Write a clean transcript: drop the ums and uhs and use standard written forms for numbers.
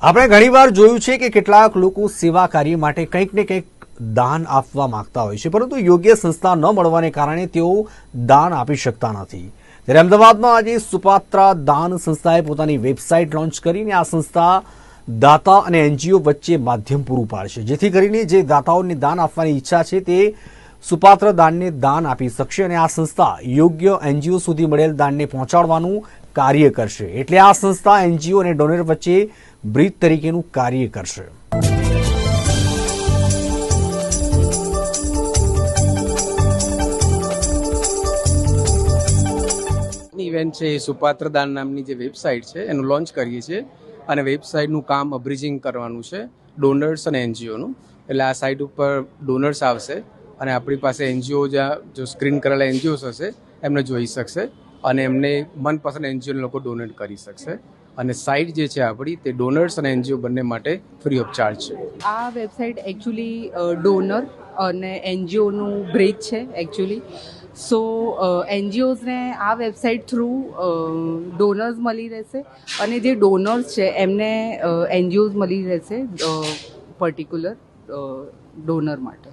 આપણે ઘણીવાર જોયું છે કે કેટલાક લોકો સેવા કાર્ય માટે કંઈક ને કંઈક દાન આપવા માંગતા હોય છે, પરંતુ યોગ્ય સંસ્થા ન મળવાને કારણે તેઓ દાન આપી શકતા નથી. ત્યારે અમદાવાદમાં આજે સુપાત્રા દાન સંસ્થાએ પોતાની વેબસાઇટ લોન્ચ કરીને આ સંસ્થા દાતા અને એનજીઓ વચ્ચે માધ્યમ પૂરું પાડશે, જેથી કરીને જે દાતાઓને દાન આપવાની ઈચ્છા છે તે સુપાત્ર દાનને દાન આપી શકશે અને આ સંસ્થા યોગ્ય એનજીઓ સુધી મળેલ દાનને પહોંચાડવાનું કાર્ય કરશે. એટલે આ સંસ્થા એનજીઓ અને ડોનર વચ્ચે બ્રિજ તરીકેનું કાર્ય કરશે. ઇવેન્ટ છે એ સુપાત્ર દાન નામની જે વેબસાઇટ છે એનું લોન્ચ કરીએ છીએ અને વેબસાઇટનું કામ બ્રિજિંગ કરવાનું છે ડોનર્સ અને એનજીઓનું. એટલે આ સાઇટ ઉપર ડોનર્સ આવશે અને આપણી પાસે એનજીઓ જો સ્ક્રીન કરેલા એનજીઓસ હશે એમને જોઈ શકશે અને એમને મનપસંદ એનજીઓને લોકો ડોનેટ કરી શકશે. અને સાઇટ જે છે આપણી તે ડોનર્સ અને એનજીઓ બંને માટે ફ્રી ઓફ ચાર્જ છે. આ વેબસાઇટ એકચ્યુઅલી ડોનર અને એનજીઓનું બ્રિજ છે એકચ્યુઅલી. સો એનજીઓઝને આ વેબસાઇટ થ્રુ ડોનર્સ મળી રહેશે અને જે ડોનર્સ છે એમને એનજીઓઝ મળી રહેશે પર્ટિક્યુલર ડોનર માટે.